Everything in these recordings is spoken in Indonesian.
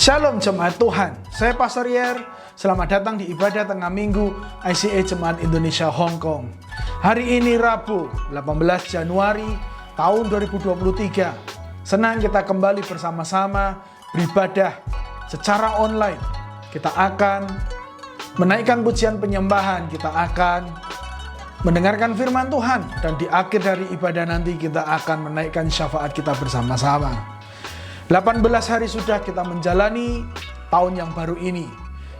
Shalom Jemaat Tuhan, saya Pastor Yer. Selamat datang di ibadah tengah minggu ICA Jemaat Indonesia Hong Kong. Hari ini Rabu 18 Januari tahun 2023. Senang kita kembali bersama-sama beribadah secara online. Kita akan menaikkan pujian penyembahan, kita akan mendengarkan firman Tuhan, dan di akhir dari ibadah nanti kita akan menaikkan syafaat kita bersama-sama. 18 hari sudah kita menjalani tahun yang baru ini.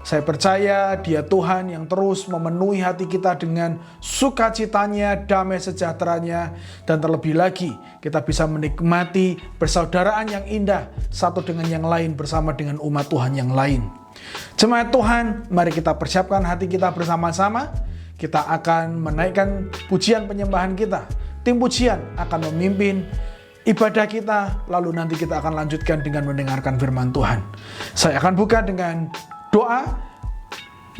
Saya percaya Dia Tuhan yang terus memenuhi hati kita dengan sukacitanya, damai sejahteranya, dan terlebih lagi kita bisa menikmati persaudaraan yang indah satu dengan yang lain bersama dengan umat Tuhan yang lain. Jemaat Tuhan, mari kita persiapkan hati kita bersama-sama. Kita akan menaikkan pujian penyembahan kita. Tim pujian akan memimpin ibadah kita, lalu nanti kita akan lanjutkan dengan mendengarkan firman Tuhan. Saya akan buka dengan doa.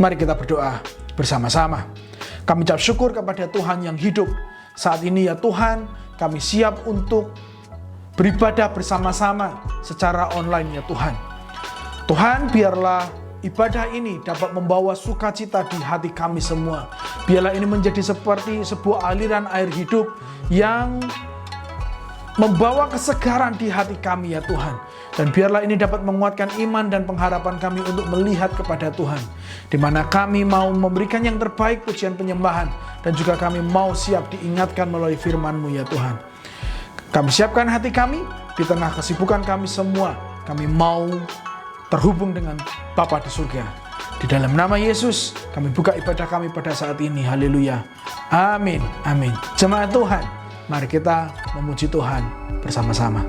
Mari kita berdoa bersama-sama. Kami ucap syukur kepada Tuhan yang hidup. Saat ini ya Tuhan, kami siap untuk beribadah bersama-sama secara online ya Tuhan. Tuhan, biarlah ibadah ini dapat membawa sukacita di hati kami semua. Biarlah ini menjadi seperti sebuah aliran air hidup yang membawa kesegaran di hati kami ya Tuhan. Dan biarlah ini dapat menguatkan iman dan pengharapan kami untuk melihat kepada Tuhan, di mana kami mau memberikan yang terbaik pujian penyembahan, dan juga kami mau siap diingatkan melalui firman-Mu ya Tuhan. Kami siapkan hati kami di tengah kesibukan kami semua. Kami mau terhubung dengan Bapa di surga. Di dalam nama Yesus kami buka ibadah kami pada saat ini. Haleluya. Amin. Amin. Jemaat Tuhan, mari kita memuji Tuhan bersama-sama.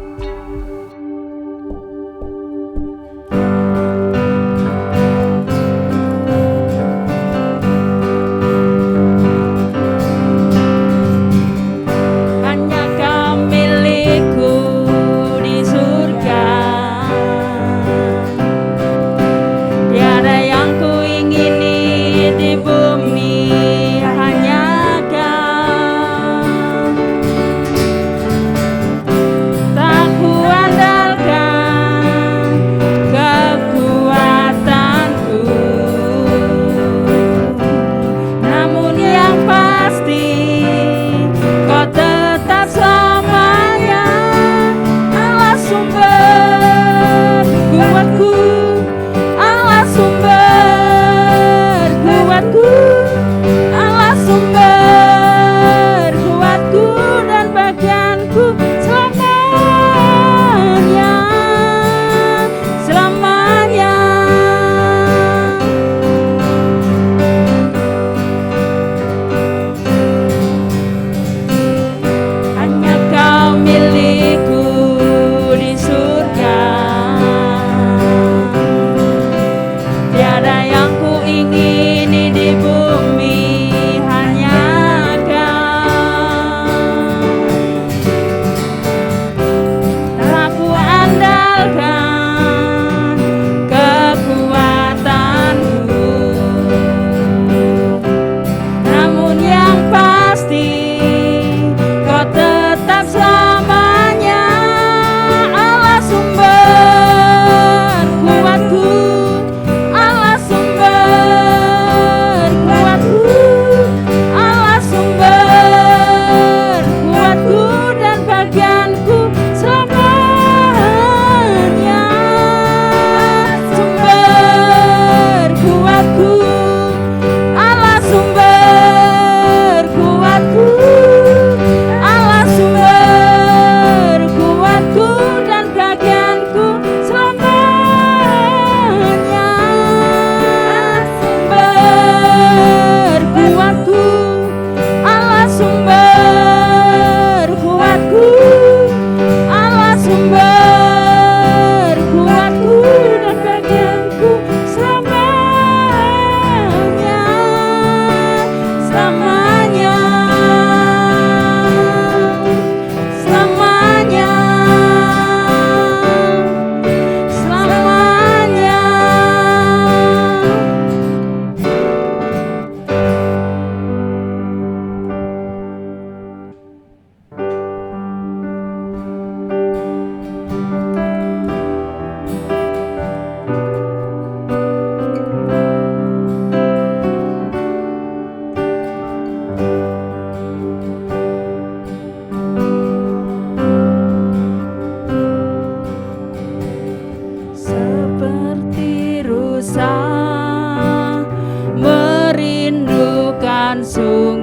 Tak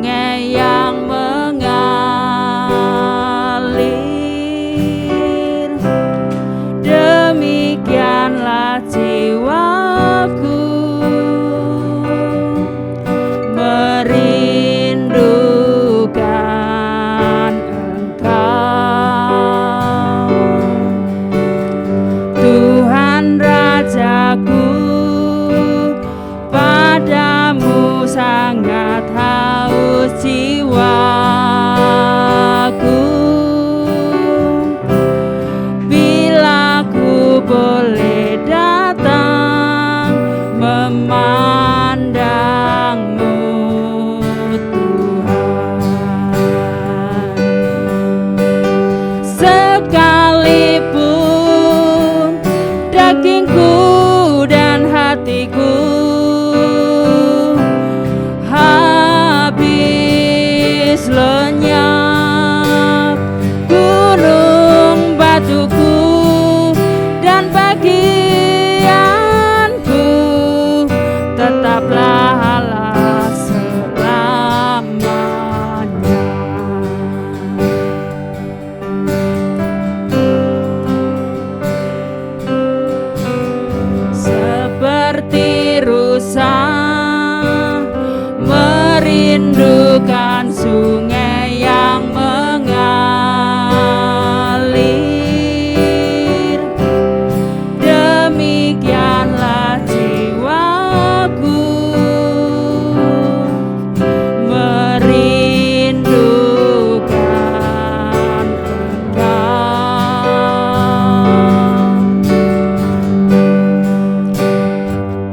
sungai yang mengalir. Demikianlah jiwaku merindukan Engkau, Tuhan Rajaku. Padamu sangat haus jiwaku. Bila ku boleh datang memandangmu, Tuhan, sekalipun dagingku dan hatiku habis lenyap, gunung batuku dan bagianku tetaplah Allah selamanya. Seperti rusa merindukan sungai yang mengalir, demikianlah jiwaku merindukan Engkau,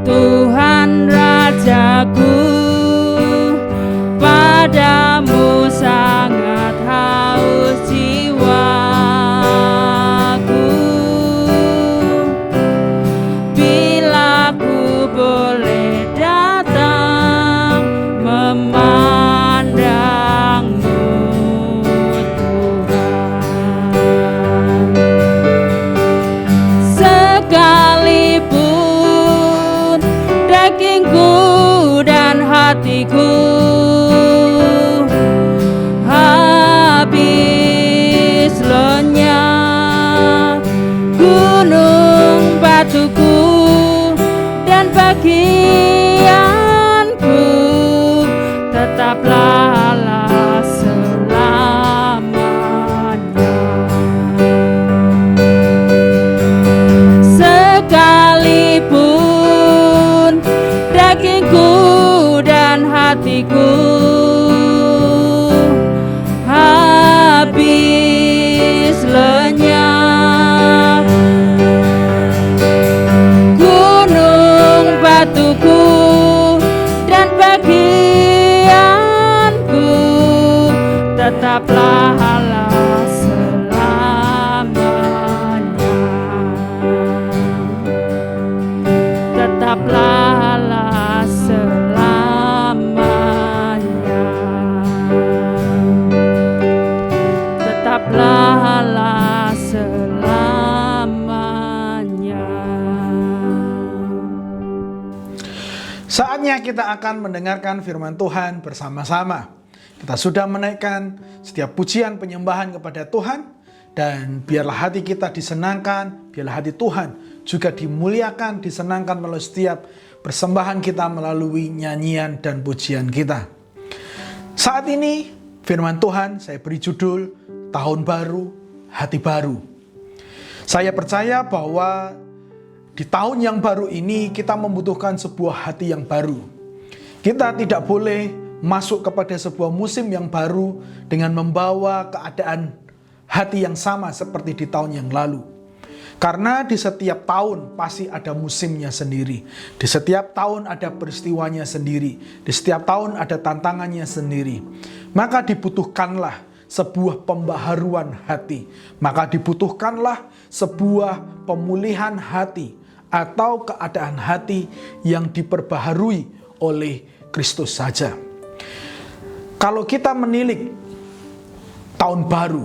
Tuhan Rajaku. Padamu sangat haus jiwaku. Bila ku boleh datang memandangmu, Tuhan, sekalipun dagingku dan hatiku habis lenyap, gunung batuku dan bagianku tetaplah Allah selamanya. Sekalipun dagingku dan hatiku habis lenyap, gunung batuku dan bagianku tetaplah Allah selamanya. Tetaplah Allah selamanya. Tetaplah Allah selamanya. Saatnya kita akan mendengarkan firman Tuhan bersama-sama. Kita sudah menaikkan setiap pujian penyembahan kepada Tuhan, dan biarlah hati kita disenangkan, biarlah hati Tuhan juga dimuliakan, disenangkan melalui setiap persembahan kita melalui nyanyian dan pujian kita. Saat ini firman Tuhan saya beri judul Tahun Baru, Hati Baru. Saya percaya bahwa di tahun yang baru ini kita membutuhkan sebuah hati yang baru. Kita tidak boleh masuk kepada sebuah musim yang baru dengan membawa keadaan hati yang sama seperti di tahun yang lalu. Karena di setiap tahun pasti ada musimnya sendiri. Di setiap tahun ada peristiwanya sendiri. Di setiap tahun ada tantangannya sendiri. Maka dibutuhkanlah sebuah pembaharuan hati. Maka dibutuhkanlah sebuah pemulihan hati atau keadaan hati yang diperbaharui oleh Kristus saja. Kalau kita menilik tahun baru,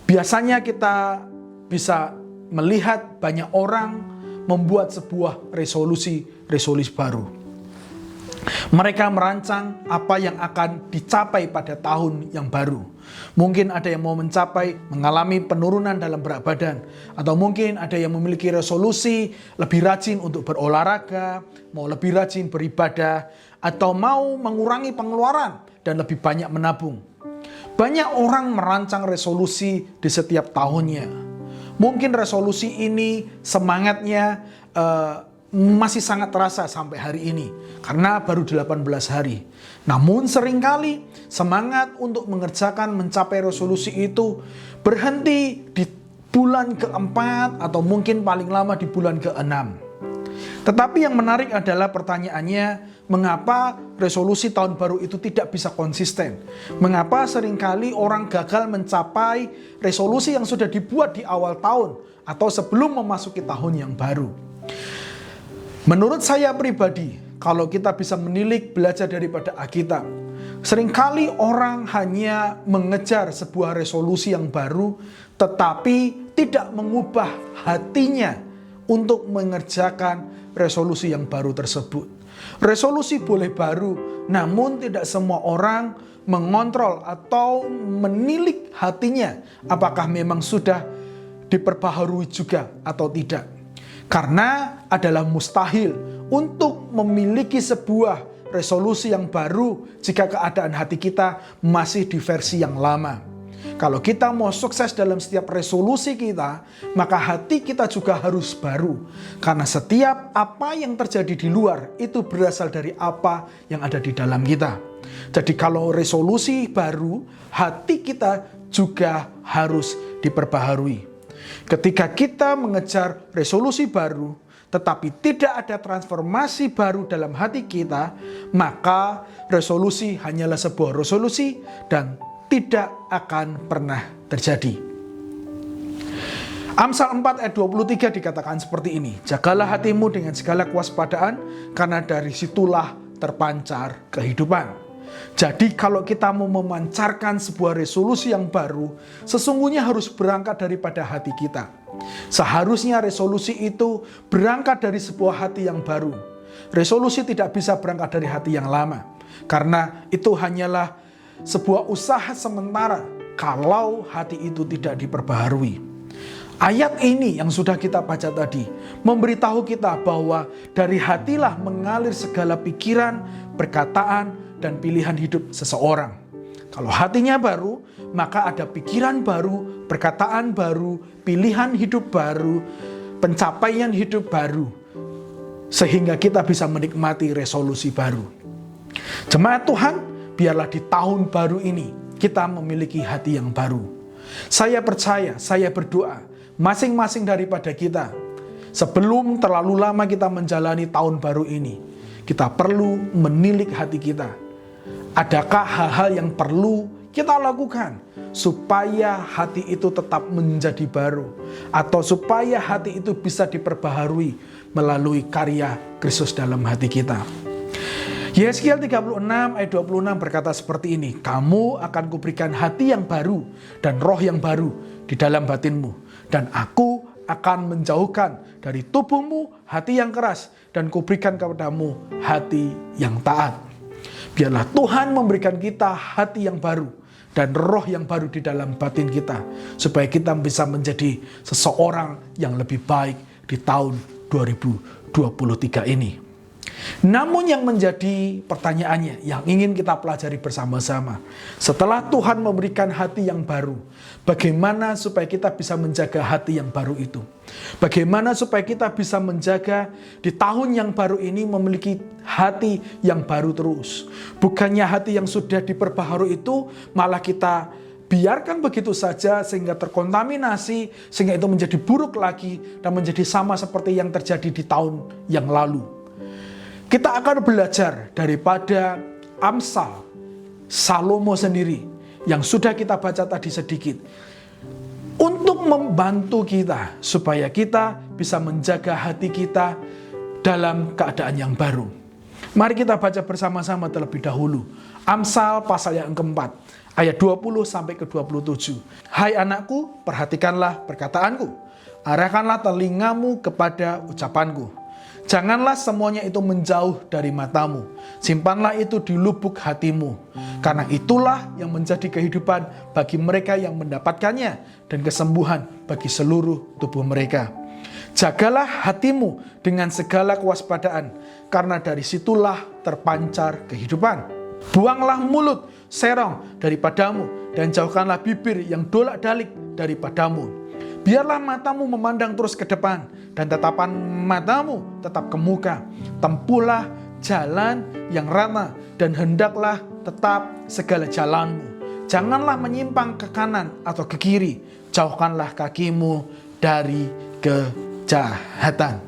biasanya kita bisa melihat banyak orang membuat sebuah resolusi baru. Mereka merancang apa yang akan dicapai pada tahun yang baru. Mungkin ada yang mau mengalami penurunan dalam berat badan. Atau mungkin ada yang memiliki resolusi lebih rajin untuk berolahraga, mau lebih rajin beribadah, atau mau mengurangi pengeluaran dan lebih banyak menabung. Banyak orang merancang resolusi di setiap tahunnya. Mungkin resolusi ini semangatnya masih sangat terasa sampai hari ini karena baru 18 hari. Namun seringkali semangat untuk mencapai resolusi itu berhenti di bulan keempat atau mungkin paling lama di bulan keenam. Tetapi yang menarik adalah pertanyaannya, mengapa resolusi tahun baru itu tidak bisa konsisten? Mengapa seringkali orang gagal mencapai resolusi yang sudah dibuat di awal tahun atau sebelum memasuki tahun yang baru? Menurut saya pribadi, kalau kita bisa menilik belajar daripada Alkitab, seringkali orang hanya mengejar sebuah resolusi yang baru, tetapi tidak mengubah hatinya untuk mengerjakan resolusi yang baru tersebut. Resolusi boleh baru, namun tidak semua orang mengontrol atau menilik hatinya apakah memang sudah diperbaharui juga atau tidak. Karena adalah mustahil untuk memiliki sebuah resolusi yang baru jika keadaan hati kita masih di versi yang lama. Kalau kita mau sukses dalam setiap resolusi kita, maka hati kita juga harus baru. Karena setiap apa yang terjadi di luar itu berasal dari apa yang ada di dalam kita. Jadi kalau resolusi baru, hati kita juga harus diperbaharui. Ketika kita mengejar resolusi baru, tetapi tidak ada transformasi baru dalam hati kita, maka resolusi hanyalah sebuah resolusi dan tidak akan pernah terjadi. Amsal 4 ayat 23 dikatakan seperti ini, jagalah hatimu dengan segala kewaspadaan, karena dari situlah terpancar kehidupan. Jadi kalau kita mau memancarkan sebuah resolusi yang baru, sesungguhnya harus berangkat daripada hati kita. Seharusnya resolusi itu berangkat dari sebuah hati yang baru. Resolusi tidak bisa berangkat dari hati yang lama, karena itu hanyalah sebuah usaha sementara kalau hati itu tidak diperbaharui. Ayat ini yang sudah kita baca tadi memberitahu kita bahwa dari hatilah mengalir segala pikiran, perkataan, dan pilihan hidup seseorang. Kalau hatinya baru, maka ada pikiran baru, perkataan baru, pilihan hidup baru, pencapaian hidup baru, sehingga kita bisa menikmati resolusi baru. Jemaat Tuhan, biarlah di tahun baru ini kita memiliki hati yang baru. Saya percaya, saya berdoa, masing-masing daripada kita, sebelum terlalu lama kita menjalani tahun baru ini, kita perlu menilik hati kita. Adakah hal-hal yang perlu kita lakukan supaya hati itu tetap menjadi baru, atau supaya hati itu bisa diperbaharui melalui karya Kristus dalam hati kita? Yeskiel 36 ayat 26 berkata seperti ini, kamu akan kuberikan hati yang baru dan roh yang baru di dalam batinmu, dan aku akan menjauhkan dari tubuhmu hati yang keras dan kuberikan kepadamu hati yang taat. Biarlah Tuhan memberikan kita hati yang baru dan roh yang baru di dalam batin kita, supaya kita bisa menjadi seseorang yang lebih baik di tahun 2023 ini. Namun yang menjadi pertanyaannya, yang ingin kita pelajari bersama-sama, setelah Tuhan memberikan hati yang baru, bagaimana supaya kita bisa menjaga hati yang baru itu? Bagaimana supaya kita bisa menjaga di tahun yang baru ini memiliki hati yang baru terus? Bukannya hati yang sudah diperbaharui itu malah kita biarkan begitu saja sehingga terkontaminasi, sehingga itu menjadi buruk lagi dan menjadi sama seperti yang terjadi di tahun yang lalu. Kita akan belajar daripada Amsal Salomo sendiri yang sudah kita baca tadi sedikit, untuk membantu kita supaya kita bisa menjaga hati kita dalam keadaan yang baru. Mari kita baca bersama-sama terlebih dahulu Amsal pasal yang keempat ayat 20 sampai ke 27. Hai anakku, perhatikanlah perkataanku, arahkanlah telingamu kepada ucapanku. Janganlah semuanya itu menjauh dari matamu. Simpanlah itu di lubuk hatimu. Karena itulah yang menjadi kehidupan bagi mereka yang mendapatkannya dan kesembuhan bagi seluruh tubuh mereka. Jagalah hatimu dengan segala kewaspadaan, karena dari situlah terpancar kehidupan. Buanglah mulut serong daripadamu, dan jauhkanlah bibir yang dolak-dalik daripadamu. Biarlah matamu memandang terus ke depan, dan tatapan matamu tetap ke muka. Tempuhlah jalan yang rata, dan hendaklah tetap segala jalanmu. Janganlah menyimpang ke kanan atau ke kiri. Jauhkanlah kakimu dari kejahatan.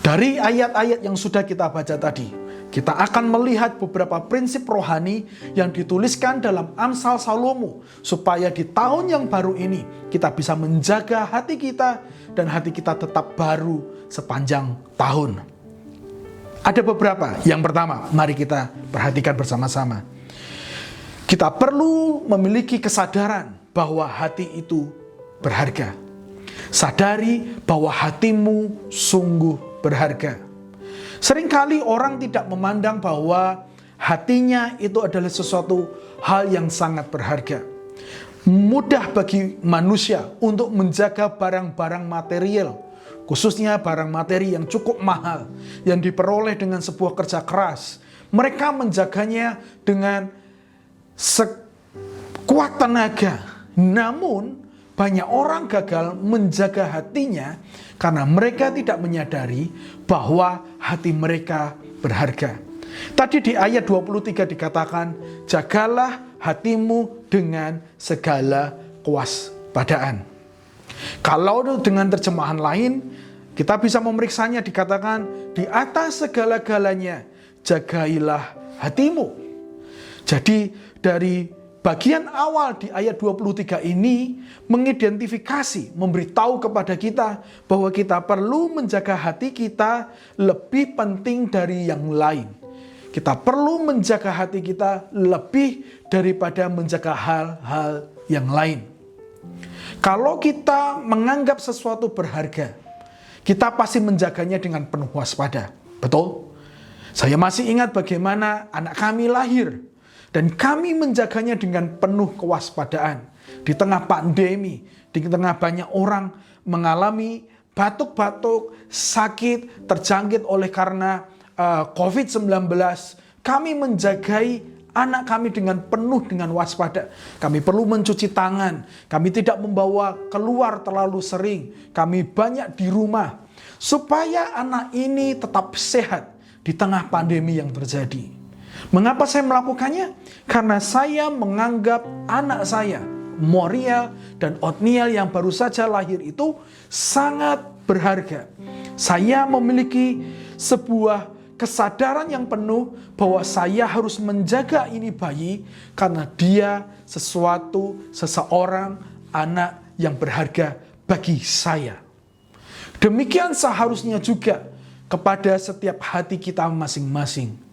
Dari ayat-ayat yang sudah kita baca tadi, kita akan melihat beberapa prinsip rohani yang dituliskan dalam Amsal Salomo, supaya di tahun yang baru ini kita bisa menjaga hati kita dan hati kita tetap baru sepanjang tahun. Ada beberapa. Yang pertama, mari kita perhatikan bersama-sama. Kita perlu memiliki kesadaran bahwa hati itu berharga. Sadari bahwa hatimu sungguh berharga. Seringkali orang tidak memandang bahwa hatinya itu adalah sesuatu hal yang sangat berharga. Mudah bagi manusia untuk menjaga barang-barang material, khususnya barang materi yang cukup mahal, yang diperoleh dengan sebuah kerja keras. Mereka menjaganya dengan sekuat tenaga. Namun, banyak orang gagal menjaga hatinya karena mereka tidak menyadari bahwa hati mereka berharga. Tadi di ayat 23 dikatakan, jagalah hatimu dengan segala kewaspadaan. Kalau dengan terjemahan lain, kita bisa memeriksanya, dikatakan, di atas segala-galanya, jagailah hatimu. Jadi dari bagian awal di ayat 23 ini mengidentifikasi, memberitahu kepada kita bahwa kita perlu menjaga hati kita lebih penting dari yang lain. Kita perlu menjaga hati kita lebih daripada menjaga hal-hal yang lain. Kalau kita menganggap sesuatu berharga, kita pasti menjaganya dengan penuh waspada. Betul? Saya masih ingat bagaimana anak kami lahir. Dan kami menjaganya dengan penuh kewaspadaan. Di tengah pandemi, di tengah banyak orang mengalami batuk-batuk, sakit, terjangkit oleh karena COVID-19. Kami menjagai anak kami dengan penuh dengan waspada. Kami perlu mencuci tangan. Kami tidak membawa keluar terlalu sering. Kami banyak di rumah. Supaya anak ini tetap sehat di tengah pandemi yang terjadi. Mengapa saya melakukannya? Karena saya menganggap anak saya, Moriel dan Otniel yang baru saja lahir itu sangat berharga. Saya memiliki sebuah kesadaran yang penuh bahwa saya harus menjaga ini bayi karena dia seseorang, anak yang berharga bagi saya. Demikian seharusnya juga kepada setiap hati kita masing-masing.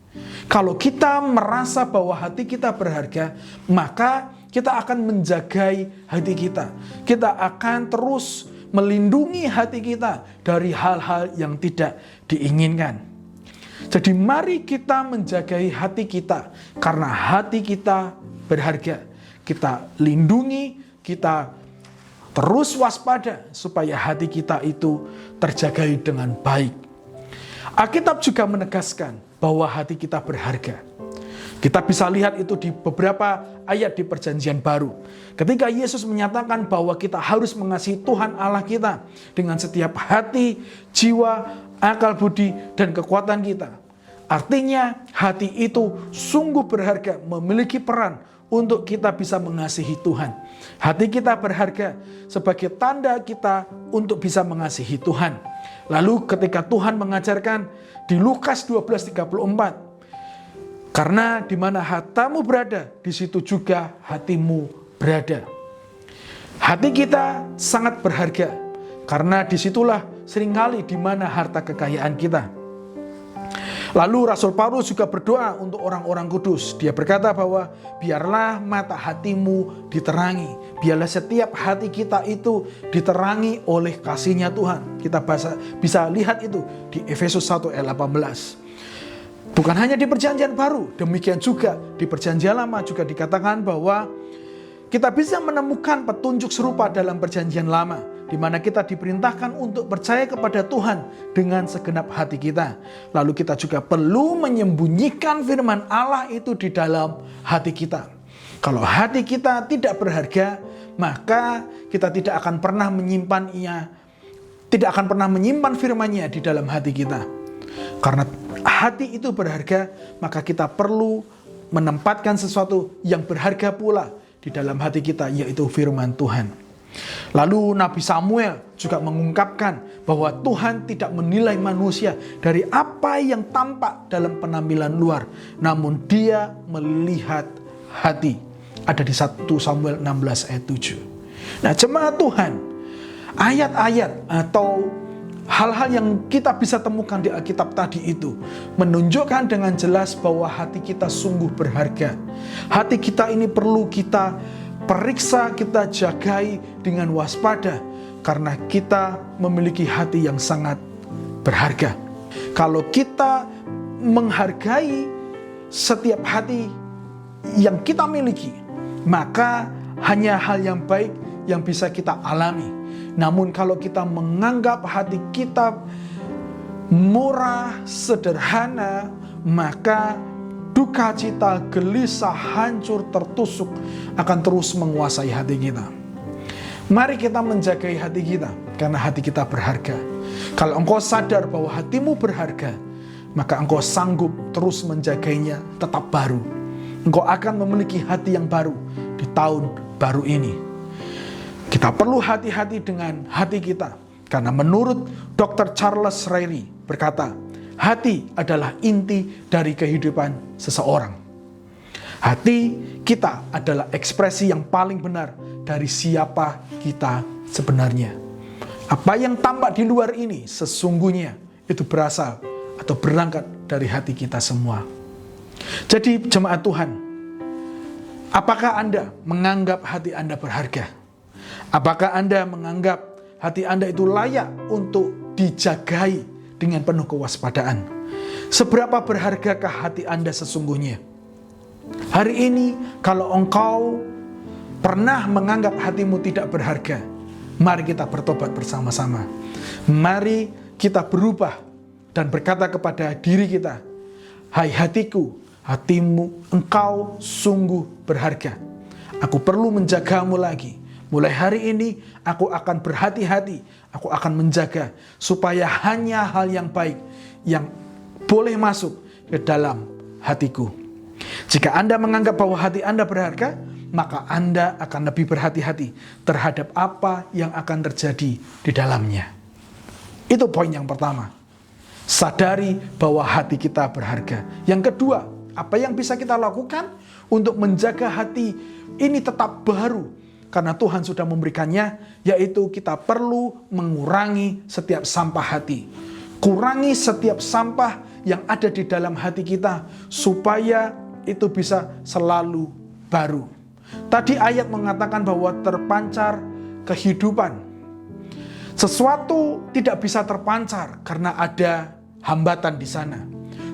Kalau kita merasa bahwa hati kita berharga, maka kita akan menjagai hati kita. Kita akan terus melindungi hati kita dari hal-hal yang tidak diinginkan. Jadi mari kita menjagai hati kita, karena hati kita berharga. Kita lindungi, kita terus waspada supaya hati kita itu terjagai dengan baik. Alkitab juga menegaskan bahwa hati kita berharga. Kita bisa lihat itu di beberapa ayat di Perjanjian Baru. Ketika Yesus menyatakan bahwa kita harus mengasihi Tuhan Allah kita dengan setiap hati, jiwa, akal budi, dan kekuatan kita. Artinya hati itu sungguh berharga, memiliki peran untuk kita bisa mengasihi Tuhan. Hati kita berharga sebagai tanda kita untuk bisa mengasihi Tuhan. Lalu ketika Tuhan mengajarkan di Lukas 12:34, karena di mana hartamu berada, di situ juga hatimu berada. Hati kita sangat berharga, karena disitulah seringkali di mana harta kekayaan kita. Lalu Rasul Paulus juga berdoa untuk orang-orang kudus. Dia berkata bahwa biarlah mata hatimu diterangi. Biarlah setiap hati kita itu diterangi oleh kasih-Nya Tuhan. Kita bisa lihat itu di Efesus 1 ayat 18. Bukan hanya di perjanjian baru, demikian juga di perjanjian lama juga dikatakan bahwa kita bisa menemukan petunjuk serupa dalam perjanjian lama, di mana kita diperintahkan untuk percaya kepada Tuhan dengan segenap hati kita. Lalu kita juga perlu menyembunyikan firman Allah itu di dalam hati kita. Kalau hati kita tidak berharga, maka kita tidak akan pernah menyimpan firman-Nya di dalam hati kita. Karena hati itu berharga, maka kita perlu menempatkan sesuatu yang berharga pula di dalam hati kita, yaitu firman Tuhan. Lalu Nabi Samuel juga mengungkapkan bahwa Tuhan tidak menilai manusia dari apa yang tampak dalam penampilan luar, namun Dia melihat hati. Ada di 1 Samuel 16 ayat 7. Nah, jemaat Tuhan, ayat-ayat atau hal-hal yang kita bisa temukan di Alkitab tadi itu menunjukkan dengan jelas bahwa hati kita sungguh berharga. Hati kita ini perlu kita periksa, kita jagai dengan waspada, karena kita memiliki hati yang sangat berharga. Kalau kita menghargai setiap hati yang kita miliki, maka hanya hal yang baik yang bisa kita alami. Namun kalau kita menganggap hati kita murah, sederhana, maka duka cita, gelisah, hancur, tertusuk akan terus menguasai hati kita. Mari kita menjagai hati kita, karena hati kita berharga. Kalau engkau sadar bahwa hatimu berharga, maka engkau sanggup terus menjagainya tetap baru. Engkau akan memiliki hati yang baru di tahun baru ini. Kita perlu hati-hati dengan hati kita, karena menurut Dr. Charles Ryrie berkata, hati adalah inti dari kehidupan seseorang. Hati kita adalah ekspresi yang paling benar dari siapa kita sebenarnya. Apa yang tampak di luar ini sesungguhnya itu berasal atau berangkat dari hati kita semua. Jadi jemaat Tuhan, apakah Anda menganggap hati Anda berharga? Apakah Anda menganggap hati Anda itu layak untuk dijagai dengan penuh kewaspadaan? Seberapa berhargakah hati Anda sesungguhnya? Hari ini kalau engkau pernah menganggap hatimu tidak berharga, mari kita bertobat bersama-sama. Mari kita berubah dan berkata kepada diri kita, hai hatiku, hatimu, engkau sungguh berharga. Aku perlu menjagamu lagi. Mulai hari ini aku akan berhati-hati, aku akan menjaga supaya hanya hal yang baik yang boleh masuk ke dalam hatiku. Jika Anda menganggap bahwa hati Anda berharga, maka Anda akan lebih berhati-hati terhadap apa yang akan terjadi di dalamnya. Itu poin yang pertama. Sadari bahwa hati kita berharga. Yang kedua, apa yang bisa kita lakukan untuk menjaga hati ini tetap baru? Karena Tuhan sudah memberikannya, yaitu kita perlu mengurangi setiap sampah hati. Kurangi setiap sampah yang ada di dalam hati kita, supaya itu bisa selalu baru. Tadi ayat mengatakan bahwa terpancar kehidupan. Sesuatu tidak bisa terpancar karena ada hambatan di sana.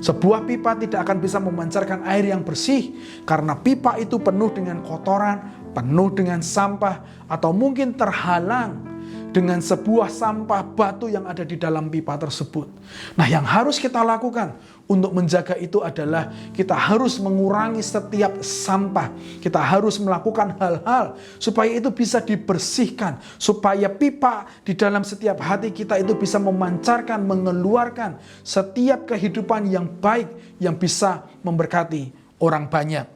Sebuah pipa tidak akan bisa memancarkan air yang bersih karena pipa itu penuh dengan kotoran, penuh dengan sampah, atau mungkin terhalang dengan sebuah sampah batu yang ada di dalam pipa tersebut. Nah, yang harus kita lakukan untuk menjaga itu adalah kita harus mengurangi setiap sampah. Kita harus melakukan hal-hal supaya itu bisa dibersihkan, supaya pipa di dalam setiap hati kita itu bisa memancarkan, mengeluarkan setiap kehidupan yang baik yang bisa memberkati orang banyak.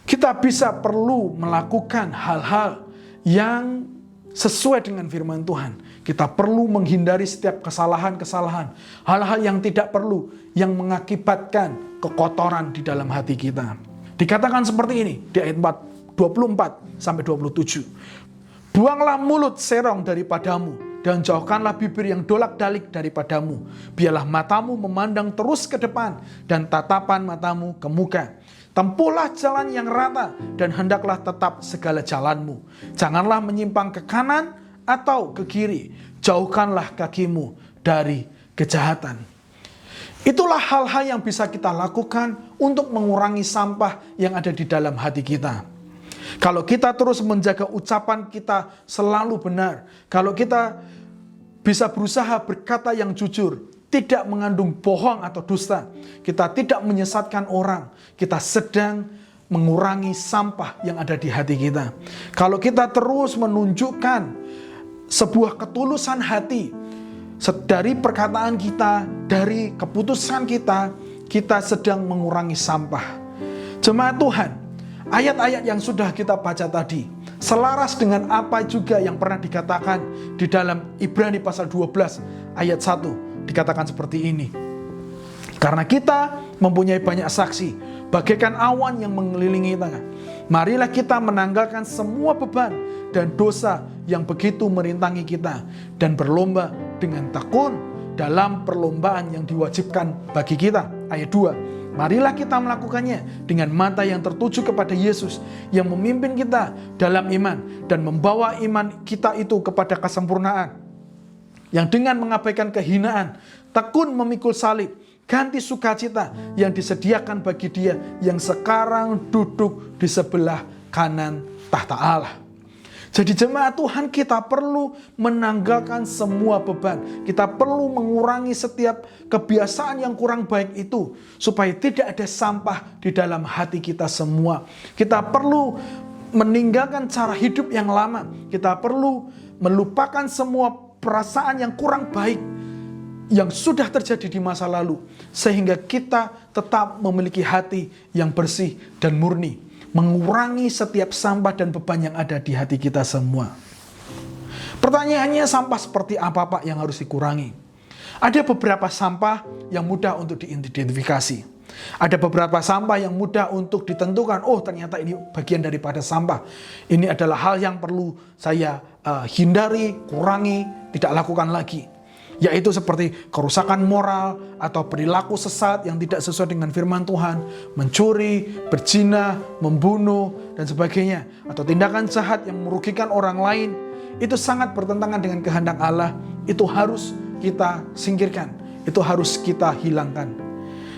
Kita perlu melakukan hal-hal yang sesuai dengan firman Tuhan. Kita perlu menghindari setiap kesalahan-kesalahan, hal-hal yang tidak perlu, yang mengakibatkan kekotoran di dalam hati kita. Dikatakan seperti ini di ayat 24-27. Buanglah mulut serong daripadamu, dan jauhkanlah bibir yang dolak-dalik daripadamu. Biarlah matamu memandang terus ke depan dan tatapan matamu ke muka. Tempuhlah jalan yang rata dan hendaklah tetap segala jalanmu. Janganlah menyimpang ke kanan atau ke kiri. Jauhkanlah kakimu dari kejahatan. Itulah hal-hal yang bisa kita lakukan untuk mengurangi sampah yang ada di dalam hati kita. Kalau kita terus menjaga ucapan kita selalu benar, kalau kita bisa berusaha berkata yang jujur, tidak mengandung bohong atau dusta, kita tidak menyesatkan orang, kita sedang mengurangi sampah yang ada di hati kita. Kalau kita terus menunjukkan sebuah ketulusan hati dari perkataan kita, dari keputusan kita, kita sedang mengurangi sampah. Jemaat Tuhan, ayat-ayat yang sudah kita baca tadi selaras dengan apa juga yang pernah dikatakan di dalam Ibrani pasal 12 ayat 1. Dikatakan seperti ini. Karena kita mempunyai banyak saksi, bagaikan awan yang mengelilingi kita. Marilah kita menanggalkan semua beban dan dosa yang begitu merintangi kita, dan berlomba dengan tekun dalam perlombaan yang diwajibkan bagi kita. Ayat 2. Marilah kita melakukannya dengan mata yang tertuju kepada Yesus yang memimpin kita dalam iman dan membawa iman kita itu kepada kesempurnaan. Yang dengan mengabaikan kehinaan, tekun memikul salib, ganti sukacita yang disediakan bagi Dia yang sekarang duduk di sebelah kanan tahta Allah. Jadi jemaat Tuhan, kita perlu menanggalkan semua beban. Kita perlu mengurangi setiap kebiasaan yang kurang baik itu, supaya tidak ada sampah di dalam hati kita semua. Kita perlu meninggalkan cara hidup yang lama. Kita perlu melupakan semua perasaan yang kurang baik yang sudah terjadi di masa lalu, sehingga kita tetap memiliki hati yang bersih dan murni, mengurangi setiap sampah dan beban yang ada di hati kita semua. Pertanyaannya, sampah seperti apa Pak yang harus dikurangi? Ada beberapa sampah yang mudah untuk diidentifikasi. Ada beberapa sampah yang mudah untuk ditentukan, oh ternyata ini bagian daripada sampah. Ini adalah hal yang perlu saya hindari, kurangi, tidak lakukan lagi. Yaitu seperti kerusakan moral atau perilaku sesat yang tidak sesuai dengan firman Tuhan, mencuri, berzina, membunuh, dan sebagainya. Atau tindakan jahat yang merugikan orang lain, itu sangat bertentangan dengan kehendak Allah. Itu harus kita singkirkan, itu harus kita hilangkan.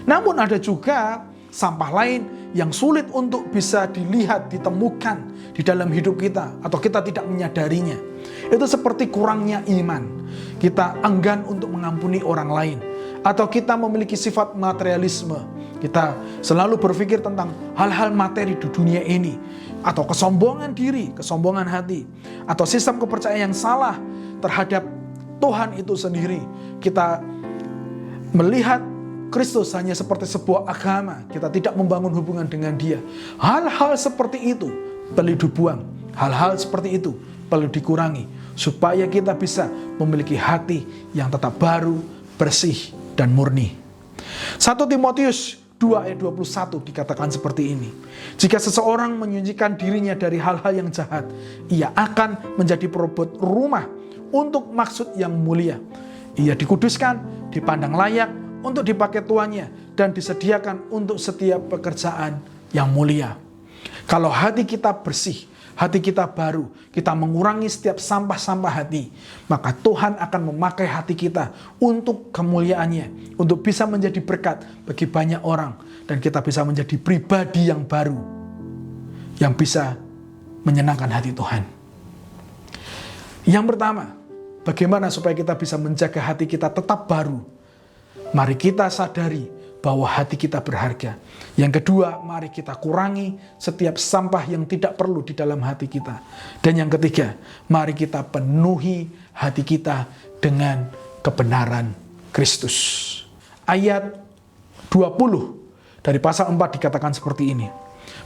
Namun ada juga sampah lain yang sulit untuk bisa dilihat, ditemukan di dalam hidup kita, atau kita tidak menyadarinya. Itu seperti kurangnya iman. Kita enggan untuk mengampuni orang lain, atau kita memiliki sifat materialisme. Kita selalu berpikir tentang hal-hal materi di dunia ini, atau kesombongan diri, kesombongan hati, atau sistem kepercayaan yang salah terhadap Tuhan itu sendiri. Kita melihat Kristus hanya seperti sebuah agama, kita tidak membangun hubungan dengan Dia. Hal-hal seperti itu perlu dibuang, hal-hal seperti itu perlu dikurangi, supaya kita bisa memiliki hati yang tetap baru, bersih, dan murni. 1 Timotius 2 ayat 21 dikatakan seperti ini. Jika seseorang menyucikan dirinya dari hal-hal yang jahat, ia akan menjadi perabot rumah untuk maksud yang mulia. Ia dikuduskan, dipandang layak untuk dipakai tuannya, dan disediakan untuk setiap pekerjaan yang mulia. Kalau hati kita bersih, hati kita baru, kita mengurangi setiap sampah-sampah hati, maka Tuhan akan memakai hati kita untuk kemuliaannya, untuk bisa menjadi berkat bagi banyak orang, dan kita bisa menjadi pribadi yang baru, yang bisa menyenangkan hati Tuhan. Yang pertama, bagaimana supaya kita bisa menjaga hati kita tetap baru? Mari kita sadari bahwa hati kita berharga. Yang kedua, mari kita kurangi setiap sampah yang tidak perlu di dalam hati kita. Dan yang ketiga, mari kita penuhi hati kita dengan kebenaran Kristus. Ayat 20 dari pasal 4 dikatakan seperti ini.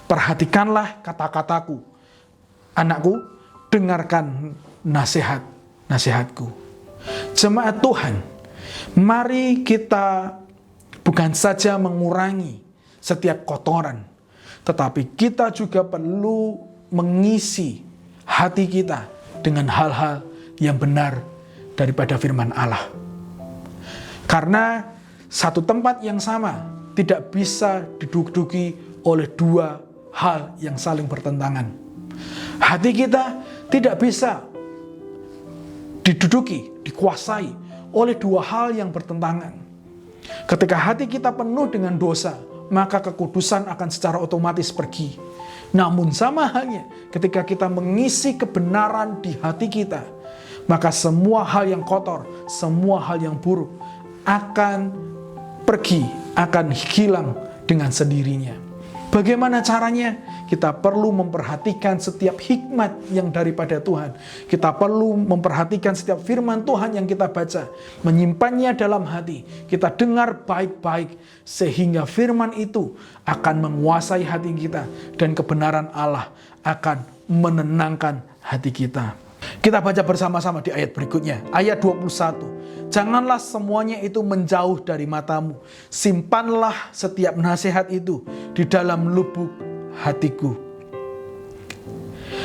Perhatikanlah kata-kataku, anakku, dengarkan nasihat-nasihatku. Jemaat Tuhan, mari kita bukan saja mengurangi setiap kotoran, tetapi kita juga perlu mengisi hati kita dengan hal-hal yang benar daripada firman Allah. Karena satu tempat yang sama tidak bisa diduduki oleh dua hal yang saling bertentangan. Hati kita tidak bisa diduduki, dikuasai oleh dua hal yang bertentangan. Ketika hati kita penuh dengan dosa, maka kekudusan akan secara otomatis pergi. Namun sama halnya ketika kita mengisi kebenaran di hati kita, maka semua hal yang kotor, semua hal yang buruk akan pergi, akan hilang dengan sendirinya. Bagaimana caranya? Kita perlu memperhatikan setiap hikmat yang daripada Tuhan. Kita perlu memperhatikan setiap firman Tuhan yang kita baca, menyimpannya dalam hati. Kita dengar baik-baik sehingga firman itu akan menguasai hati kita dan kebenaran Allah akan menenangkan hati kita. Kita baca bersama-sama di ayat berikutnya, ayat 21. Janganlah semuanya itu menjauh dari matamu. Simpanlah setiap nasihat itu di dalam lubuk hatiku.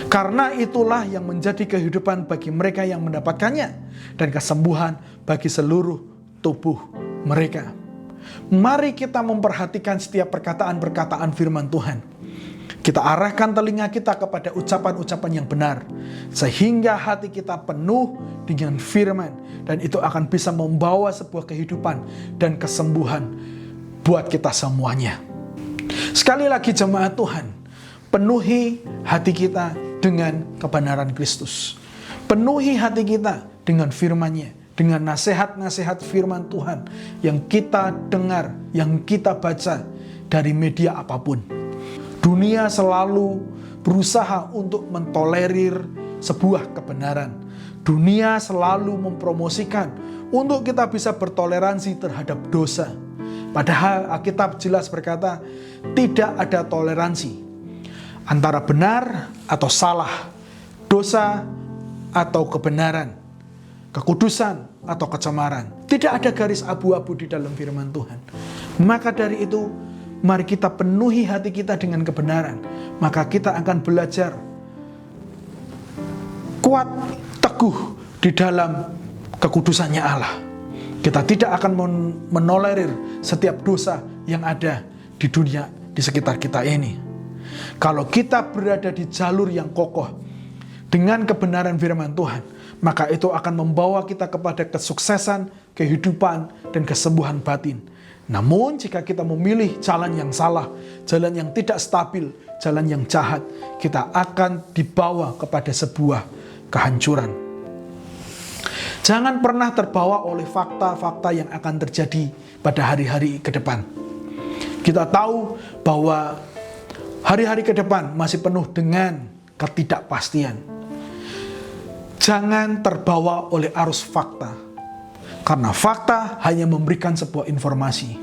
Karena itulah yang menjadi kehidupan bagi mereka yang mendapatkannya dan kesembuhan bagi seluruh tubuh mereka. Mari kita memperhatikan setiap perkataan-perkataan firman Tuhan. Kita arahkan telinga kita kepada ucapan-ucapan yang benar, sehingga hati kita penuh dengan firman, dan itu akan bisa membawa sebuah kehidupan dan kesembuhan buat kita semuanya. Sekali lagi jemaat Tuhan, penuhi hati kita dengan kebenaran Kristus. Penuhi hati kita dengan firman-Nya, dengan nasihat-nasihat firman Tuhan yang kita dengar, yang kita baca dari media apapun. Dunia selalu berusaha untuk mentolerir sebuah kebenaran. Dunia selalu mempromosikan untuk kita bisa bertoleransi terhadap dosa. Padahal Alkitab jelas berkata, tidak ada toleransi antara benar atau salah, dosa atau kebenaran, kekudusan atau kecemaran. Tidak ada garis abu-abu di dalam firman Tuhan. Maka dari itu, mari kita penuhi hati kita dengan kebenaran. Maka kita akan belajar kuat, teguh di dalam kekudusannya Allah. Kita tidak akan menolerir setiap dosa yang ada di dunia, di sekitar kita ini. Kalau kita berada di jalur yang kokoh dengan kebenaran firman Tuhan, maka itu akan membawa kita kepada kesuksesan, kehidupan, dan kesembuhan batin. Namun jika kita memilih jalan yang salah, jalan yang tidak stabil, jalan yang jahat, kita akan dibawa kepada sebuah kehancuran. Jangan pernah terbawa oleh fakta-fakta yang akan terjadi pada hari-hari ke depan. Kita tahu bahwa hari-hari ke depan masih penuh dengan ketidakpastian. Jangan terbawa oleh arus fakta. Karena fakta hanya memberikan sebuah informasi.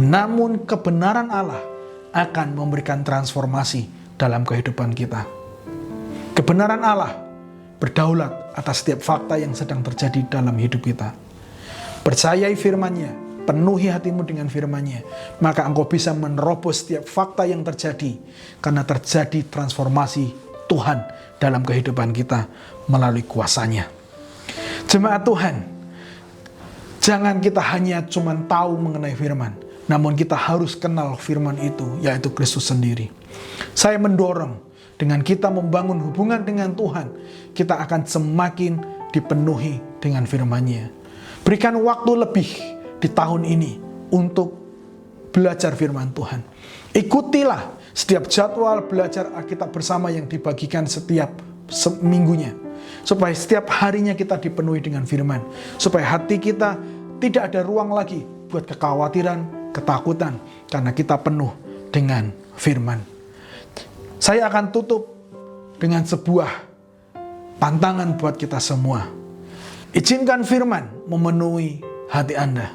Namun kebenaran Allah akan memberikan transformasi dalam kehidupan kita. Kebenaran Allah berdaulat atas setiap fakta yang sedang terjadi dalam hidup kita. Percayai firman-Nya, penuhi hatimu dengan firman-Nya, maka engkau bisa menerobos setiap fakta yang terjadi, karena terjadi transformasi Tuhan dalam kehidupan kita melalui kuasa-Nya. Jemaat Tuhan, jangan kita hanya cuma tahu mengenai firman, namun kita harus kenal firman itu, yaitu Kristus sendiri. Saya mendorong, dengan kita membangun hubungan dengan Tuhan, kita akan semakin dipenuhi dengan firman-Nya. Berikan waktu lebih di tahun ini untuk belajar firman Tuhan. Ikutilah setiap jadwal belajar Alkitab bersama yang dibagikan setiap minggunya, supaya setiap harinya kita dipenuhi dengan firman, supaya hati kita tidak ada ruang lagi buat kekhawatiran, ketakutan, karena kita penuh dengan firman. Saya akan tutup dengan sebuah tantangan buat kita semua. Izinkan firman memenuhi hati Anda.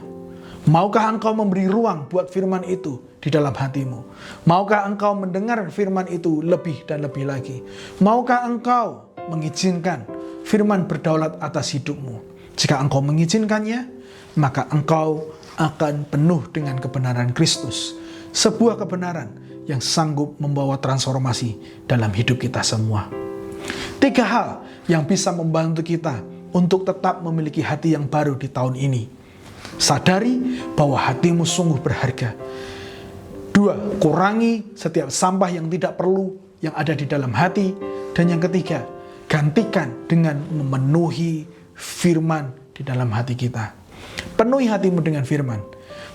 Maukah engkau memberi ruang buat firman itu di dalam hatimu? Maukah engkau mendengar firman itu lebih dan lebih lagi? Maukah engkau mengizinkan firman berdaulat atas hidupmu? Jika engkau mengizinkannya, maka engkau akan penuh dengan kebenaran Kristus. Sebuah kebenaran yang sanggup membawa transformasi dalam hidup kita semua. 3 hal yang bisa membantu kita untuk tetap memiliki hati yang baru di tahun ini. Sadari bahwa hatimu sungguh berharga. 2. Kurangi setiap sampah yang tidak perlu yang ada di dalam hati. Dan yang ketiga, gantikan dengan memenuhi firman di dalam hati kita. Penuhi hatimu dengan firman,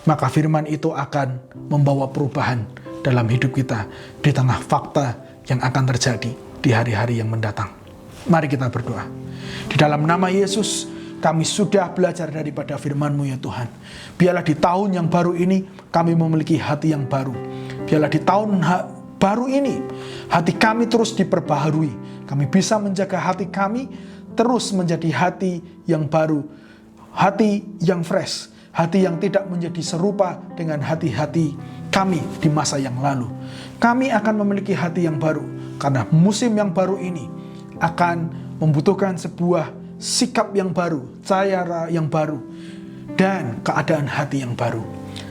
maka firman itu akan membawa perubahan dalam hidup kita di tengah fakta yang akan terjadi di hari-hari yang mendatang. Mari kita berdoa. Di dalam nama Yesus, kami sudah belajar daripada firman-Mu ya Tuhan. Biarlah di tahun yang baru ini kami memiliki hati yang baru. Biarlah di tahun baru ini hati kami terus diperbaharui. Kami bisa menjaga hati kami terus menjadi hati yang baru, hati yang fresh, hati yang tidak menjadi serupa dengan hati-hati kami di masa yang lalu. Kami akan memiliki hati yang baru karena musim yang baru ini akan membutuhkan sebuah sikap yang baru, cara yang baru, dan keadaan hati yang baru.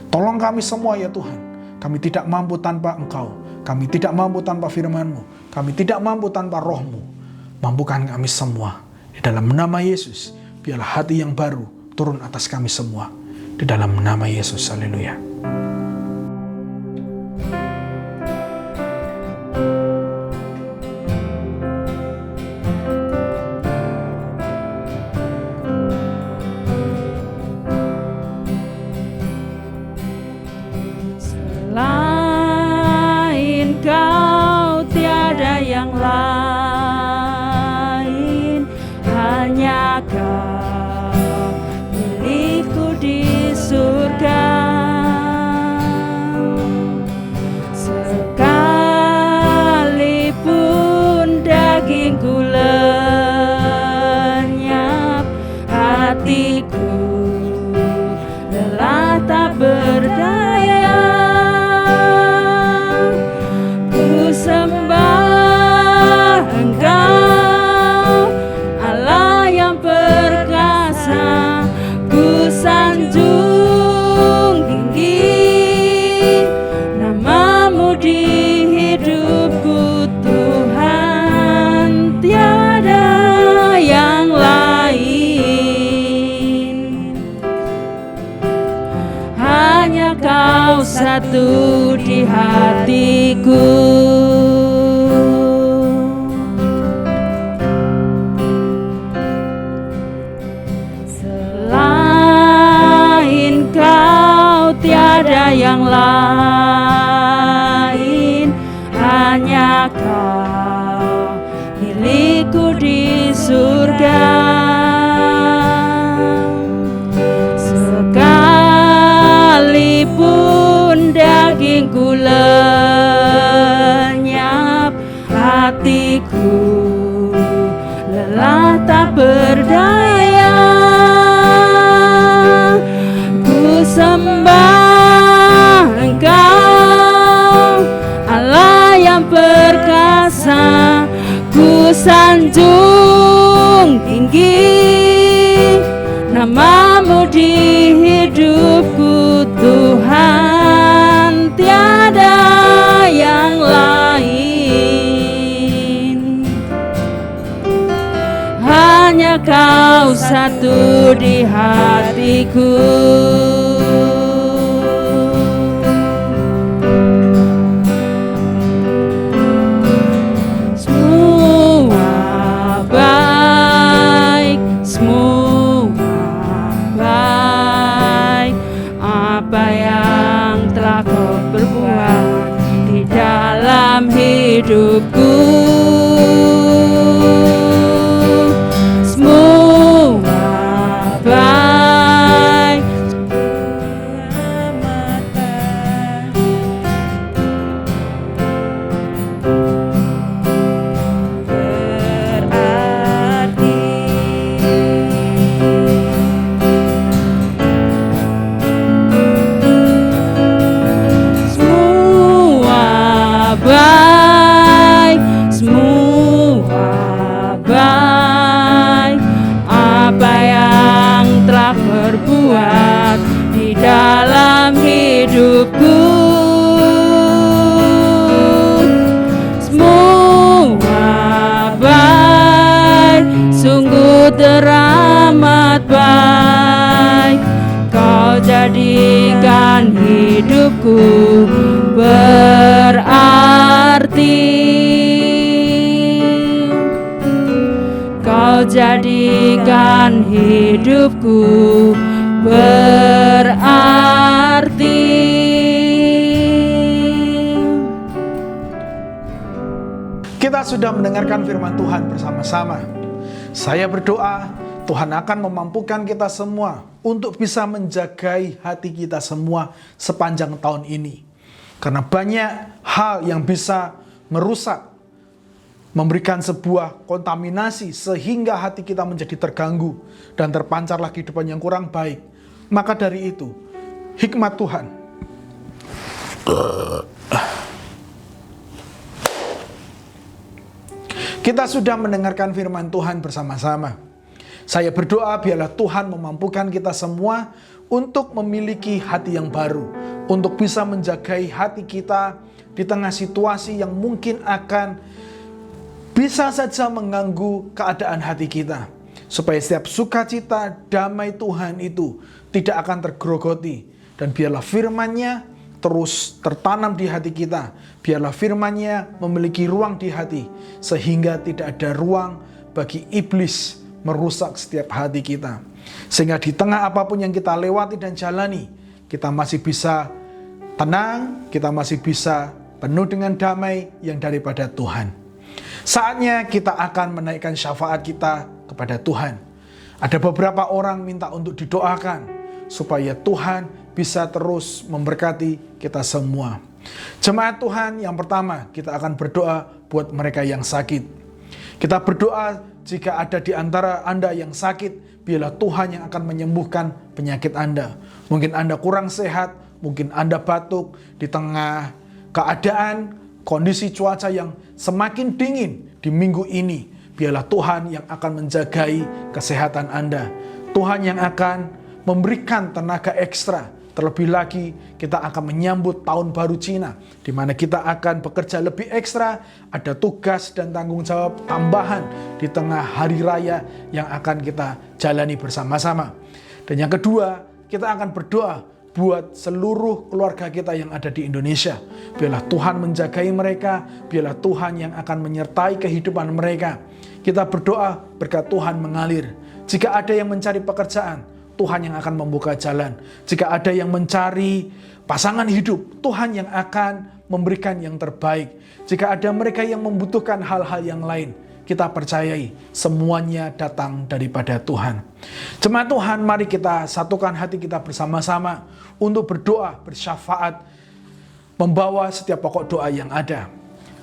Tolong kami semua ya Tuhan. Kami tidak mampu tanpa Engkau. Kami tidak mampu tanpa firman-Mu. Kami tidak mampu tanpa Roh-Mu. Mampukan kami semua. Di dalam nama Yesus, biarlah hati yang baru turun atas kami semua. Di dalam nama Yesus, haleluya. Selain Kau tiada yang lain, hanya Kau milikku di surga. Sekalipun dagingku lenyap, hatiku lelah tak berdaya. Ku sembah Engkau, Allah yang perkasa. Ku sanjung tinggi nama-Mu di hidupku Tuhan, tiada yang lain. Hanya Kau satu di hatiku. Selain Kau tiada yang lain, hanya Kau milikku di surga. Sekalipun dagingku lenyap, hatiku lelah tak berdaya. Ku sembah Engkau, Allah yang perkasa. Ku sanjung tinggi nama-Mu di hidupku Tuhan, tiada yang lain. Hanya Kau satu di hatiku. Semua baik, semua baik, apa yang telah Kau perbuat di dalam hidupku. Semua baik, hidupku berarti. Kau jadikan hidupku berarti. Kita sudah mendengarkan firman Tuhan bersama-sama. Saya berdoa Tuhan akan memampukan kita semua untuk bisa menjagai hati kita semua sepanjang tahun ini. Karena banyak hal yang bisa merusak, memberikan sebuah kontaminasi sehingga hati kita menjadi terganggu dan terpancarlah kehidupan yang kurang baik. Maka dari itu, hikmat Tuhan kita sudah mendengarkan firman Tuhan bersama-sama. Saya berdoa biarlah Tuhan memampukan kita semua untuk memiliki hati yang baru, untuk bisa menjagai hati kita di tengah situasi yang mungkin akan bisa saja mengganggu keadaan hati kita. Supaya setiap sukacita, damai Tuhan itu tidak akan tergerogoti. Dan biarlah firman-Nya terus tertanam di hati kita. Biarlah firman-Nya memiliki ruang di hati, sehingga tidak ada ruang bagi iblis merusak setiap hati kita. Sehingga di tengah apapun yang kita lewati dan jalani, kita masih bisa tenang, kita masih bisa penuh dengan damai yang daripada Tuhan. Saatnya kita akan menaikkan syafaat kita kepada Tuhan. Ada beberapa orang minta untuk didoakan supaya Tuhan bisa terus memberkati kita semua. Jemaat Tuhan, yang pertama kita akan berdoa buat mereka yang sakit. Kita berdoa jika ada di antara Anda yang sakit, biarlah Tuhan yang akan menyembuhkan penyakit Anda. Mungkin Anda kurang sehat, mungkin Anda batuk di tengah keadaan kondisi cuaca yang semakin dingin di minggu ini. Biarlah Tuhan yang akan menjagai kesehatan Anda. Tuhan yang akan memberikan tenaga ekstra. Terlebih lagi kita akan menyambut tahun baru Cina, di mana kita akan bekerja lebih ekstra, ada tugas dan tanggung jawab tambahan di tengah hari raya yang akan kita jalani bersama-sama. Dan yang kedua, kita akan berdoa buat seluruh keluarga kita yang ada di Indonesia. Biarlah Tuhan menjagai mereka, biarlah Tuhan yang akan menyertai kehidupan mereka. Kita berdoa berkat Tuhan mengalir. Jika ada yang mencari pekerjaan, Tuhan yang akan membuka jalan. Jika ada yang mencari pasangan hidup, Tuhan yang akan memberikan yang terbaik. Jika ada mereka yang membutuhkan hal-hal yang lain, kita percayai semuanya datang daripada Tuhan. Jemaat Tuhan, mari kita satukan hati kita bersama-sama untuk berdoa, bersyafaat, membawa setiap pokok doa yang ada.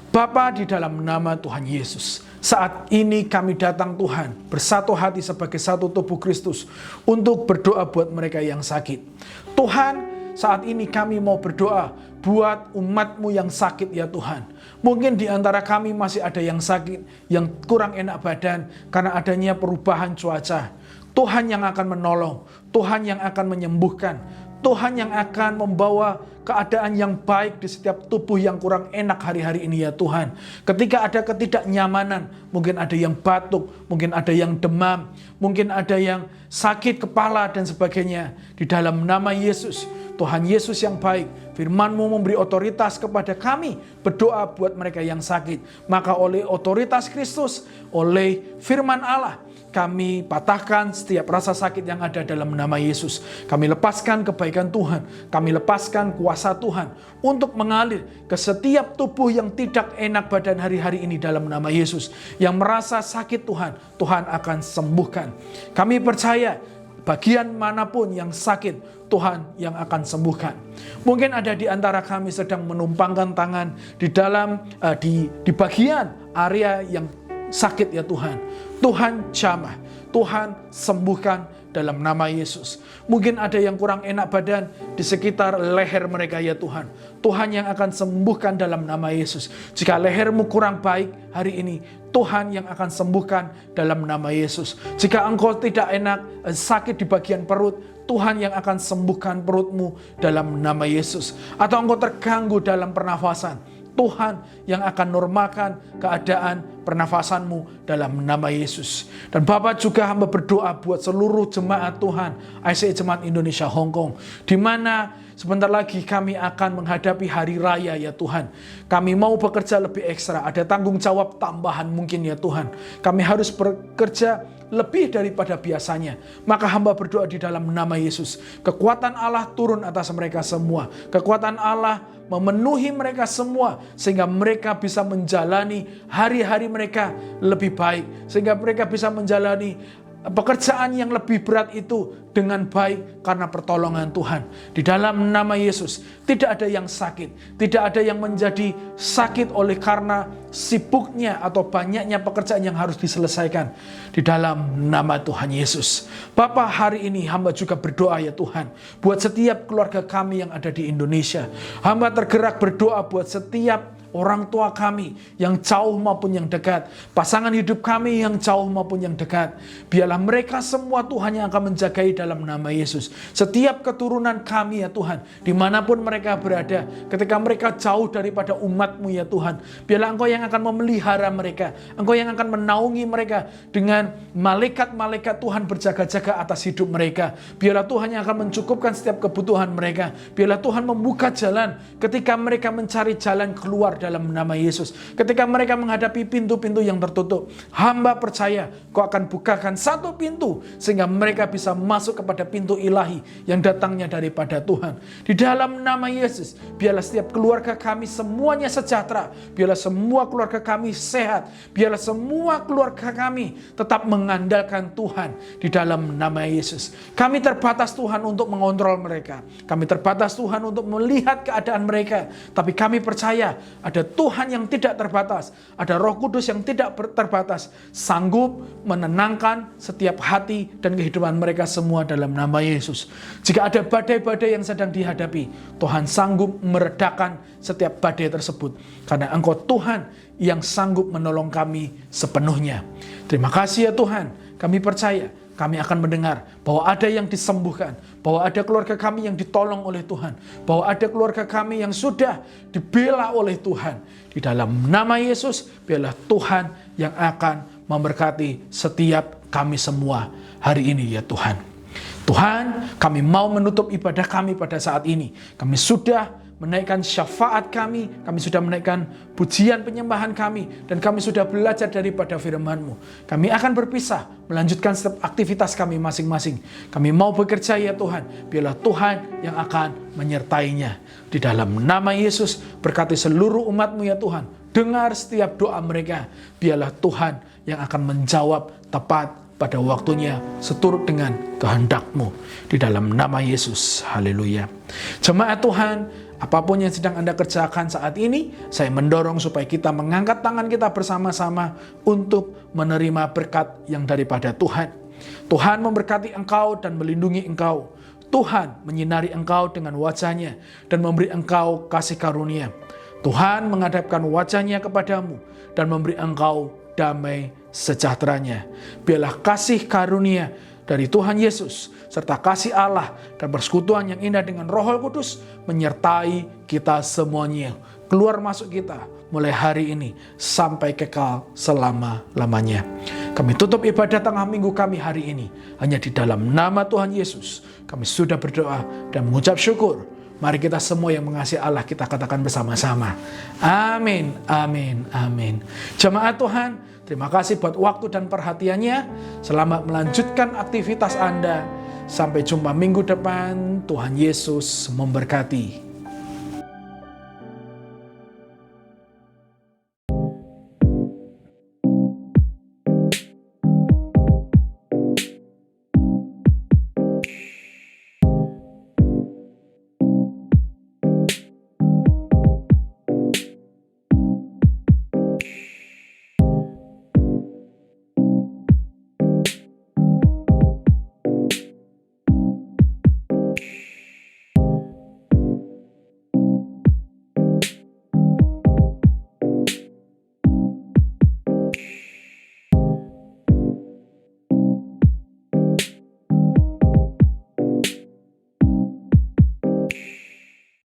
Bapa, di dalam nama Tuhan Yesus, saat ini kami datang Tuhan bersatu hati sebagai satu tubuh Kristus untuk berdoa buat mereka yang sakit. Tuhan, saat ini kami mau berdoa buat umat-Mu yang sakit ya Tuhan. Mungkin di antara kami masih ada yang sakit, yang kurang enak badan karena adanya perubahan cuaca. Tuhan yang akan menolong, Tuhan yang akan menyembuhkan, Tuhan yang akan membawa keadaan yang baik di setiap tubuh yang kurang enak hari-hari ini ya Tuhan. Ketika ada ketidaknyamanan, mungkin ada yang batuk, mungkin ada yang demam, mungkin ada yang sakit kepala dan sebagainya. Di dalam nama Yesus, Tuhan Yesus yang baik, firman-Mu memberi otoritas kepada kami berdoa buat mereka yang sakit. Maka oleh otoritas Kristus, oleh firman Allah, kami patahkan setiap rasa sakit yang ada dalam nama Yesus. Kami lepaskan kebaikan Tuhan. Kami lepaskan kuasa Tuhan untuk mengalir ke setiap tubuh yang tidak enak badan hari-hari ini dalam nama Yesus. Yang merasa sakit Tuhan, Tuhan akan sembuhkan. Kami percaya bagian manapun yang sakit, Tuhan yang akan sembuhkan. Mungkin ada di antara kami sedang menumpangkan tangan di dalam di bagian area yang sakit ya Tuhan. Tuhan jamah, Tuhan sembuhkan dalam nama Yesus. Mungkin ada yang kurang enak badan di sekitar leher mereka ya Tuhan. Tuhan yang akan sembuhkan dalam nama Yesus. Jika lehermu kurang baik hari ini, Tuhan yang akan sembuhkan dalam nama Yesus. Jika engkau tidak enak, sakit di bagian perut, Tuhan yang akan sembuhkan perutmu dalam nama Yesus. Atau engkau terganggu dalam pernafasan, Tuhan yang akan normalkan keadaan pernafasanmu dalam nama Yesus. Dan Bapak juga hamba berdoa buat seluruh jemaat Tuhan ICA Jemaat Indonesia Hong Kong, di mana sebentar lagi kami akan menghadapi hari raya ya Tuhan. Kami mau bekerja lebih ekstra, ada tanggung jawab tambahan mungkin ya Tuhan. Kami harus bekerja lebih daripada biasanya. Maka hamba berdoa di dalam nama Yesus, kekuatan Allah turun atas mereka semua. Kekuatan Allah memenuhi mereka semua, sehingga mereka bisa menjalani hari-hari mereka lebih baik, sehingga mereka bisa menjalani pekerjaan yang lebih berat itu dengan baik karena pertolongan Tuhan. Di dalam nama Yesus, tidak ada yang sakit, tidak ada yang menjadi sakit oleh karena sibuknya atau banyaknya pekerjaan yang harus diselesaikan. Di dalam nama Tuhan Yesus. Bapa, hari ini hamba juga berdoa ya Tuhan, buat setiap keluarga kami yang ada di Indonesia. Hamba tergerak berdoa buat setiap orang tua kami yang jauh maupun yang dekat, pasangan hidup kami yang jauh maupun yang dekat. Biarlah mereka semua Tuhan yang akan menjagai dalam nama Yesus. Setiap keturunan kami ya Tuhan, dimanapun mereka berada, ketika mereka jauh daripada umat-Mu ya Tuhan, biarlah Engkau yang akan memelihara mereka, Engkau yang akan menaungi mereka dengan malaikat-malaikat Tuhan berjaga-jaga atas hidup mereka. Biarlah Tuhan yang akan mencukupkan setiap kebutuhan mereka. Biarlah Tuhan membuka jalan ketika mereka mencari jalan keluar dalam nama Yesus. Ketika mereka menghadapi pintu-pintu yang tertutup, hamba percaya Kau akan bukakan satu pintu sehingga mereka bisa masuk kepada pintu ilahi yang datangnya daripada Tuhan. Di dalam nama Yesus, biarlah setiap keluarga kami semuanya sejahtera, biarlah semua keluarga kami sehat, biarlah semua keluarga kami tetap mengandalkan Tuhan di dalam nama Yesus. Kami terbatas Tuhan untuk mengontrol mereka, kami terbatas Tuhan untuk melihat keadaan mereka, tapi kami percaya ada Tuhan yang tidak terbatas, ada Roh Kudus yang tidak terbatas, sanggup menenangkan setiap hati dan kehidupan mereka semua dalam nama Yesus. Jika ada badai-badai yang sedang dihadapi, Tuhan sanggup meredakan setiap badai tersebut, karena Engkau Tuhan yang sanggup menolong kami sepenuhnya. Terima kasih ya Tuhan, kami percaya kami akan mendengar bahwa ada yang disembuhkan, bahwa ada keluarga kami yang ditolong oleh Tuhan, bahwa ada keluarga kami yang sudah dibela oleh Tuhan. Di dalam nama Yesus, biarlah Tuhan yang akan memberkati setiap kami semua hari ini ya Tuhan. Tuhan, kami mau menutup ibadah kami pada saat ini. Kami sudah menaikkan syafaat kami sudah menaikkan pujian penyembahan kami, dan kami sudah belajar daripada firman-Mu. Kami akan berpisah, melanjutkan setiap aktivitas kami masing-masing. Kami mau bekerja ya Tuhan, biarlah Tuhan yang akan menyertainya. Di dalam nama Yesus, berkati seluruh umat-Mu ya Tuhan. Dengar setiap doa mereka, biarlah Tuhan yang akan menjawab tepat pada waktunya seturut dengan kehendak-Mu. Di dalam nama Yesus, haleluya. Jemaat Tuhan, apapun yang sedang Anda kerjakan saat ini, saya mendorong supaya kita mengangkat tangan kita bersama-sama untuk menerima berkat yang daripada Tuhan. Tuhan memberkati engkau dan melindungi engkau. Tuhan menyinari engkau dengan wajah-Nya dan memberi engkau kasih karunia. Tuhan menghadapkan wajah-Nya kepadamu dan memberi engkau damai sejahtera-Nya. Biarlah kasih karunia dari Tuhan Yesus serta kasih Allah dan persekutuan yang indah dengan Roh Kudus menyertai kita semuanya, keluar masuk kita mulai hari ini sampai kekal selama-lamanya. Kami tutup ibadah tengah minggu kami hari ini hanya di dalam nama Tuhan Yesus. Kami sudah berdoa dan mengucap syukur. Mari kita semua yang mengasihi Allah kita katakan bersama-sama. Amin, amin, amin. Jemaat Tuhan, terima kasih buat waktu dan perhatiannya. Selamat melanjutkan aktivitas Anda. Sampai jumpa minggu depan. Tuhan Yesus memberkati.